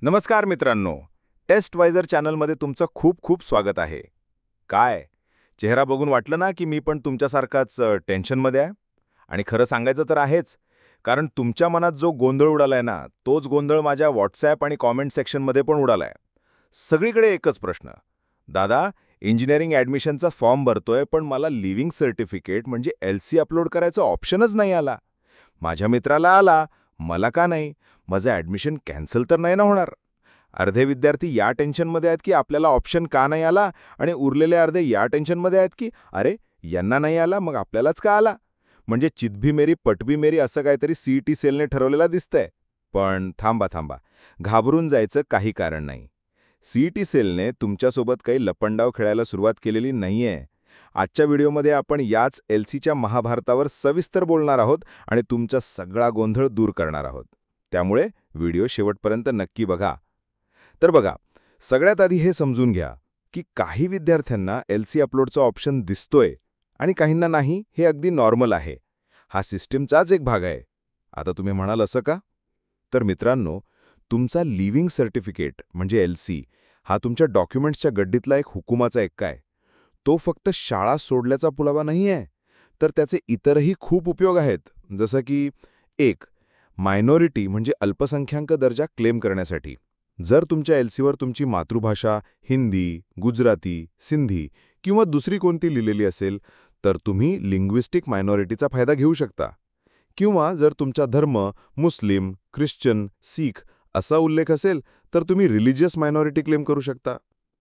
नमस्कार मित्रांनो, टेस्टवायझर चॅनलमध्ये तुमचं खूप खूप स्वागत आहे. काय चेहरा बघून वाटलं ना की मी पण तुमच्यासारखाच टेन्शनमध्ये आहे? आणि खरं सांगायचं तर आहेच, कारण तुमच्या मनात जो गोंधळ उडालाय ना, तोच गोंधळ माझ्या व्हॉट्सॲप आणि कॉमेंट सेक्शनमध्ये पण उडालाय. सगळीकडे एकच प्रश्न, दादा इंजिनिअरिंग ॲडमिशनचा फॉर्म भरतोय, पण मला लिव्हिंग सर्टिफिकेट म्हणजे LC अपलोड करायचा ऑप्शनच नाही आला. माझ्या मित्राला आला, मला का नाही? माझं ॲडमिशन कॅन्सल तर नाही ना होणार? अर्धे विद्यार्थी या टेन्शनमध्ये आहेत की आपल्याला ऑप्शन का नाही आला, आणि उरलेले अर्धे या टेन्शनमध्ये आहेत की अरे यांना नाही आला मग आपल्यालाच का आला. म्हणजे चितभी मेरी पटभी मेरी असं काहीतरी CET सेलने ठरवलेला दिसतंय. पण थांबा, घाबरून जायचं काही कारण नाही. CET सेलने तुमच्यासोबत काही लपंडाव खेळायला सुरुवात केलेली नाहीये. आजच्या व्हिडिओमध्ये आपण याच LCच्या महाभारतावर सविस्तर बोलणार आहोत आणि तुमचा सगळा गोंधळ दूर करणार आहोत. त्यामुळे व्हिडिओ शेवटपर्यंत नक्की बघा. तर बघा, सगळ्यात आधी हे समजून घ्या की काही विद्यार्थ्यांना LC अपलोडचा ऑप्शन दिसतोय आणि काहींना नाही, हे अगदी नॉर्मल आहे. हा सिस्टीमचाच एक भाग आहे. आता तुम्ही म्हणाल असं का? तर मित्रांनो, तुमचा लिव्हिंग सर्टिफिकेट म्हणजे LC हा तुमच्या डॉक्युमेंट्सच्या गड्डीतला एक हुकुमाचा एक्का आहे. तो फक्त शाळा सोडल्याचा पुरावा नाही आहे, तर त्याचे इतरही खूप उपयोग आहेत. जसं की 1. मायनॉरिटी म्हणजे अल्पसंख्याक दर्जा क्लेम करण्यासाठी. जर तुमच्या LCवर तुमची मातृभाषा हिंदी, गुजराती, सिंधी किंवा दुसरी कोणती लिहिलेली असेल, तर तुम्ही लिंग्विस्टिक मायनॉरिटीचा फायदा घेऊ शकता. किंवा जर तुमचा धर्म मुस्लिम, ख्रिश्चन, सीख असा उल्लेख असेल, तर तुम्ही रिलिजियस मायनॉरिटी क्लेम करू शकता.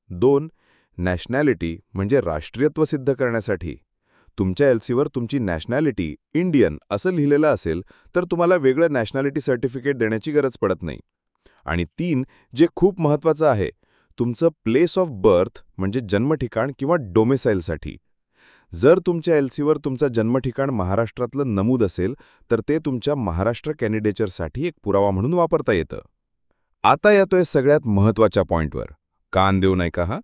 2. नॅशनॅलिटी म्हणजे राष्ट्रीयत्व सिद्ध करण्यासाठी. तुमच्या LCवर तुमची नॅशनॅलिटी इंडियन असं लिहिलेलं असेल, तर तुम्हाला वेगळं नॅशनॅलिटी सर्टिफिकेट देण्याची गरज पडत नाही. आणि 3. जे खूप महत्त्वाचं आहे, तुमचं प्लेस ऑफ बर्थ म्हणजे जन्मठिकाण किंवा डोमेसाईलसाठी. जर तुमच्या LCवर तुमचं जन्मठिकाण महाराष्ट्रातलं नमूद असेल, तर ते तुमच्या महाराष्ट्र कॅन्डिडेचरसाठी एक पुरावा म्हणून वापरता येतं. आता येतोय सगळ्यात महत्त्वाच्या पॉइंटवर. कान देऊ नये का हा?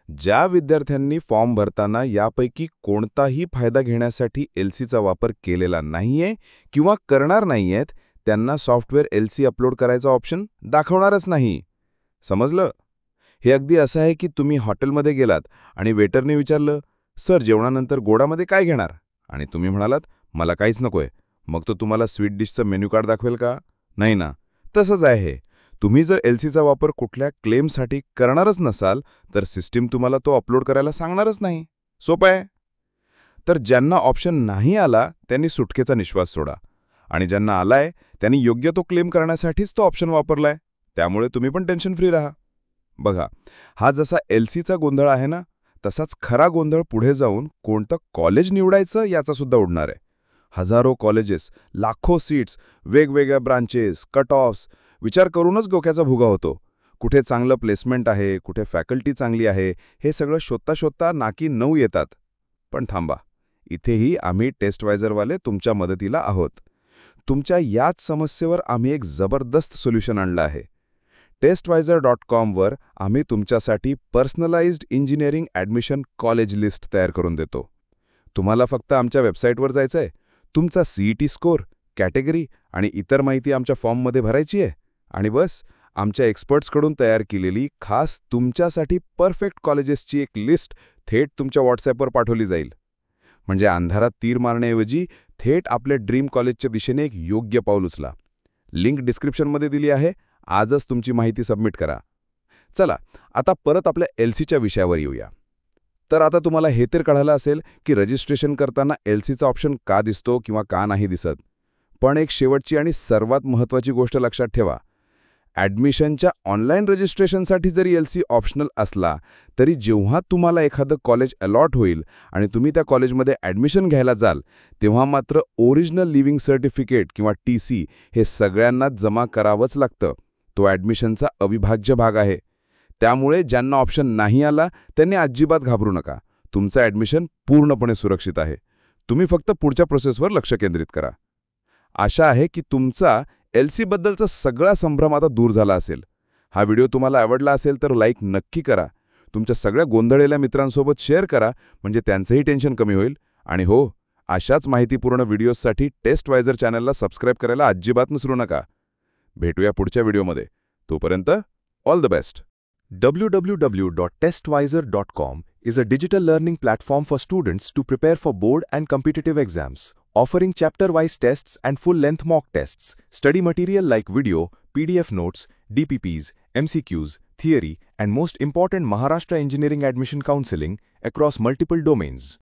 ज्या विद्यार्थ्यांनी फॉर्म भरताना यापैकी कोणताही फायदा घेण्यासाठी LCचा वापर केलेला नाहीये किंवा करणार नाहीयेत, त्यांना सॉफ्टवेअर LC अपलोड करायचा ऑप्शन दाखवणारच नाही. समजलं? हे अगदी असं आहे की तुम्ही हॉटेलमध्ये गेलात आणि वेटरने विचारलं, सर जेवणानंतर गोडामध्ये काय घेणार? आणि तुम्ही म्हणालात, मला काहीच नकोय. मग तो तुम्हाला स्वीट डिशचं मेन्यू कार्ड दाखवेल का? नाही ना. तसंच आहे. तुम्ही जर LCचा वापर कुठल्या क्लेमसाठी करणारच नसाल, तर सिस्टीम तुम्हाला तो अपलोड करायला सांगणारच नाही. सोपं आहे. तर ज्यांना ऑप्शन नाही आला त्यांनी सुटकेचा निश्वास सोडा, आणि ज्यांना आलाय त्यांनी योग्य तो क्लेम करण्यासाठीच तो ऑप्शन वापरलाय. त्यामुळे तुम्ही पण टेन्शन फ्री राहा. बघा, हा जसा LCचा गोंधळ आहे ना, तसाच खरा गोंधळ पुढे जाऊन कोणतं कॉलेज निवडायचं याचा सुद्धा उडणार आहे. हजारो कॉलेजेस, लाखो सीट्स, वेगवेगळ्या ब्रांचेस, कट ऑफ्स विचार करूनच डोक्याचा भुगा होतो. कुठे चांगलं प्लेसमेंट आहे, कुठे फॅकल्टी चांगली आहे, हे सगळं शोधता शोधता नाकी 9 येतात. पण थांबा, इथेही आम्ही टेस्टवायझरवाले तुमच्या मदतीला आहोत. तुमच्या याच समस्येवर आम्ही एक जबरदस्त सोल्युशन आणलं आहे. टेस्टवायझर.com वर आम्ही तुमच्यासाठी personalised engineering admission college list तयार करून देतो. तुम्हाला फक्त आमच्या वेबसाईटवर जायचंय, तुमचा CET स्कोर, कॅटेगरी आणि इतर माहिती आमच्या फॉर्ममध्ये भरायची आहे, आणि बस आमच्या एक्सपर्ट्सकडून तयार केलेली खास तुमच्यासाठी परफेक्ट कॉलेजेसची एक लिस्ट थेट तुमच्या व्हॉट्सॲपवर पाठवली जाईल. म्हणजे अंधारात तीर मारण्याऐवजी थेट आपल्या ड्रीम कॉलेजच्या दिशेने एक योग्य पाऊल उचला. लिंक डिस्क्रिप्शनमध्ये दिली आहे. आजच तुमची माहिती सबमिट करा. चला, आता परत आपल्या LCच्या विषयावर येऊया. तर आता तुम्हाला हे तर कळालं असेल की रजिस्ट्रेशन करताना LCचा ऑप्शन का दिसतो किंवा का नाही दिसत. पण एक शेवटची आणि सर्वात महत्त्वाची गोष्ट लक्षात ठेवा. ॲडमिशनच्या ऑनलाईन रजिस्ट्रेशनसाठी जरी LC ऑप्शनल असला, तरी जेव्हा तुम्हाला एखादं कॉलेज अलॉट होईल आणि तुम्ही त्या कॉलेजमध्ये ॲडमिशन घ्यायला जाल, तेव्हा मात्र ओरिजिनल लिव्हिंग सर्टिफिकेट किंवा TC हे सगळ्यांनाच जमा करावंच लागतं. तो ॲडमिशनचा अविभाज्य भाग आहे. त्यामुळे ज्यांना ऑप्शन नाही आला त्यांनी अजिबात घाबरू नका. तुमचं ॲडमिशन पूर्णपणे सुरक्षित आहे. तुम्ही फक्त पुढच्या प्रोसेसवर लक्ष केंद्रित करा. आशा आहे की तुमचा LC बद्दलचा सगळा संभ्रम आता दूर झाला असेल. हा व्हिडिओ तुम्हाला आवडला असेल तर लाईक नक्की करा. तुमच्या सगळ्या गोंधळलेल्या मित्रांसोबत शेअर करा, म्हणजे त्यांचंही टेन्शन कमी होईल. आणि हो, अशाच माहितीपूर्ण व्हिडिओजसाठी टेस्टवायझर चॅनलला सबस्क्राईब करायला अजिबात विसरू नका. भेटूया पुढच्या व्हिडिओमध्ये. तोपर्यंत all the best. www.testvisor.com is a digital learning platform for students to prepare for board and competitive exams, offering chapter-wise tests and full-length mock tests, study material like video, PDF notes, DPPs, MCQs, theory, and most important Maharashtra Engineering Admission Counseling across multiple domains.